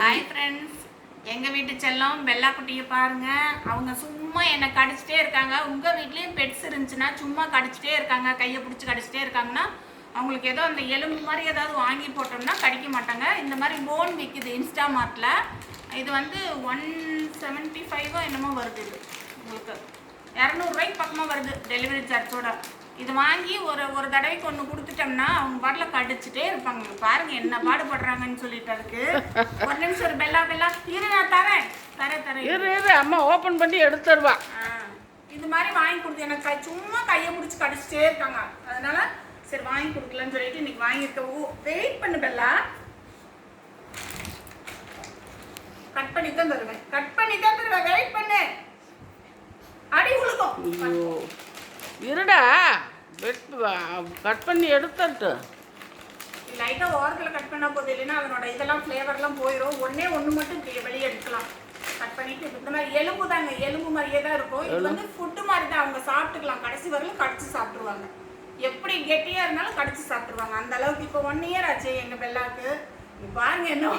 Hi friends, எங்கள் வீட்டு செல்லம் பெல்லா குட்டியை பாருங்கள். அவங்க சும்மா என்னை கடிச்சிட்டே இருக்காங்க. உங்கள் வீட்லேயும் பெட்ஸ் இருந்துச்சுன்னா சும்மா கடிச்சிட்டே இருக்காங்க, கையை பிடிச்சி கடிச்சிட்டே இருக்காங்கன்னா அவங்களுக்கு ஏதோ அந்த எலும்பு மாதிரி ஏதாவது வாங்கி போட்டோம்னா கடிக்க மாட்டாங்க. இந்த மாதிரி போன் விற்கிது இன்ஸ்டாமார்ட்டில். இது வந்து 175 என்னமோ வருது. இது உங்களுக்கு 200 ரூபாய்க்கு பக்கமாக வருது டெலிவரி சார்ஜோட. இது வாங்கி ஒரு தடவைக்கு ஒன்று கொடுத்துட்டோம்னா அவங்க பாட்டில் கடிச்சிட்டே இருப்பாங்க. பாருங்க என்ன பாடுபடுறாங்கன்னு சொல்லிட்டு. அதுக்கு ஒரு நிமிஷம் ஒரு பெல்லா இரு, நான் தரேன் அம்மா ஓப்பன் பண்ணி எடுத்துருவா. இது மாதிரி வாங்கி கொடுத்து எனக்கு சும்மா கையை பிடிச்சி கடிச்சிட்டே இருக்காங்க. அதனால சரி வாங்கி கொடுக்கலன்னு சொல்லிட்டு இன்னைக்கு வாங்கியிருக்க. வெயிட் பண்ணு பெல்லா, கட் பண்ணி தான் தருவேன், வெயிட் பண்ணு. அடி உழுக்கும். இருடா, கட் பண்ணி எடுத்துட்டு லைட்டாக ஓரத்தில் கட் பண்ணால் போதும், இல்லைன்னா அதனோட இதெல்லாம் ஃப்ளேவர்லாம் போயிடும். ஒன்று மட்டும் வெளியே எடுக்கலாம். கட் பண்ணிட்டு இந்த மாதிரி எலும்பு தாங்க, எலும்பு மாதிரியே தான் இருக்கும். இது வந்து ஃபுட்டு மாதிரி தான், அவங்க சாப்பிட்டுக்கலாம். கடைசி வரலும் கடிச்சு சாப்பிட்ருவாங்க. எப்படி கெட்டியாக இருந்தாலும் கடிச்சு சாப்பிட்ருவாங்க அந்த அளவுக்கு. இப்போ 1 இயர் ஆச்சு எங்கள் பெல்லாவுக்கு. பாருங்க என்ன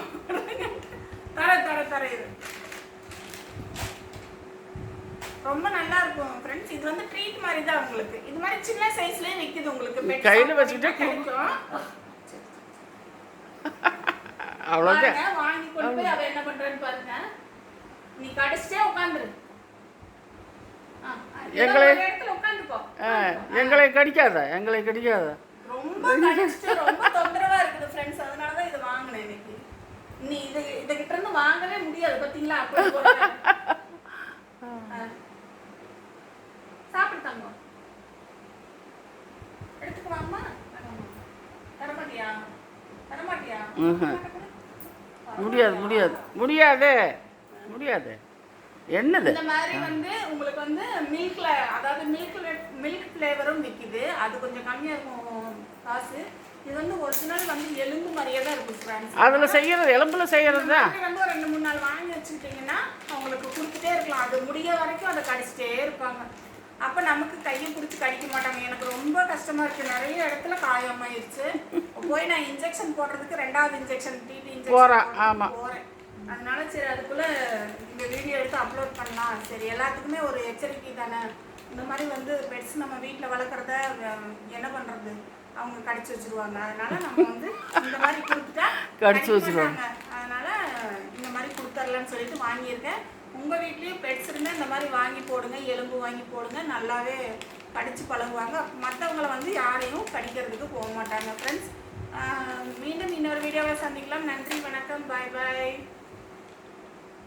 தர இது ரொம்ப நல்லா இருக்கும் ஃப்ரெண்ட்ஸ். இது வந்து ட்ரீட் மாதிரி தான் உங்களுக்கு. இது மாதிரி சின்ன சைஸ்லயே விக்குது உங்களுக்கு. கையில வச்சுக்கிட்டே கிடைக்கும். அவ்வளவுதான். வாங்கி கொண்டு போய் அவ என்ன பண்றன்னு பாருங்க. நீ கடிச்சிட்டே உட்கார்ந்துரு. எங்களை கடிக்காத. ரொம்ப கடிச்சிட்டு ரொம்ப தொந்தரவா இருக்குது ஃப்ரெண்ட்ஸ். அதனால தான் இது வாங்குனேன் இன்னைக்கு. நீ இத கிட்ட இருந்து வாங்கவே முடியாது பாத்தீங்களா? அப்படி போறேன். சாப்பிட்டாங்க. எடுத்துக்கலாமா? தரமாட்டியா? முடியாது. என்னது இந்த மாதிரி வந்து உங்களுக்கு வந்து மில்க்ல, அதாவது மில்க் ஃப்ளேவரும் விக்குது. அது கொஞ்சம் கம்மியா இருக்கும் காசு. இது வந்து ஒரிஜினல் வந்து எலும்பு மாதிரியே தான் இருக்கும் ஃப்ரெண்ட்ஸ். அதுல செய்யறது, எலும்புல செய்யறது தான். வந்து ஒரு 2-3 நாள் வாங்கி வச்சுக்கிட்டீங்கன்னா அவங்களுக்கு கொடுத்துட்டே இருக்கலாம். அது முடிய வரைக்கும் அதை கடிச்சிட்டே இருப்பாங்க. அப்போ நமக்கு கையை பிடிச்சி கடிக்க மாட்டாங்க. எனக்கு ரொம்ப கஷ்டமா இருக்கு. நிறைய இடத்துல காயமாயிருச்சு. போய் நான் இன்ஜெக்ஷன் போடுறதுக்கு 2வது இன்ஜெக்ஷன் டிடி இன்ஜெக்ஷன் போறேன். அதனால சரி அதுக்குள்ள இந்த வீடியோ எடுத்து அப்லோட் பண்ணலாம். சரி எல்லாத்துக்குமே ஒரு எச்சரிக்கை தானே. இந்த மாதிரி வந்து பெட்ஸ் நம்ம வீட்டில் வளர்க்குறத என்ன பண்ணுறது, அவங்க கடிச்சு வச்சிருவாங்க. அதனால நம்ம வந்து இந்த மாதிரி கொடுத்துட்டா கடிச்சு வச்சிருவாங்க. அதனால இந்த மாதிரி கொடுத்துர்லான்னு சொல்லிட்டு வாங்கியிருக்கேன். உங்கள் வீட்லேயும் பெட்ஸ் இருந்தால் இந்த மாதிரி வாங்கி போடுங்க, எலும்பு வாங்கி போடுங்க. நல்லாவே கடிச்சு பழகுவாங்க. மற்றவங்களை வந்து யாரையும் கடிக்கிறதுக்கு போக மாட்டாங்க ஃப்ரெண்ட்ஸ். மீண்டும் இன்னொரு வீடியோவை சந்திக்கலாம். நன்றி, வணக்கம், பாய்.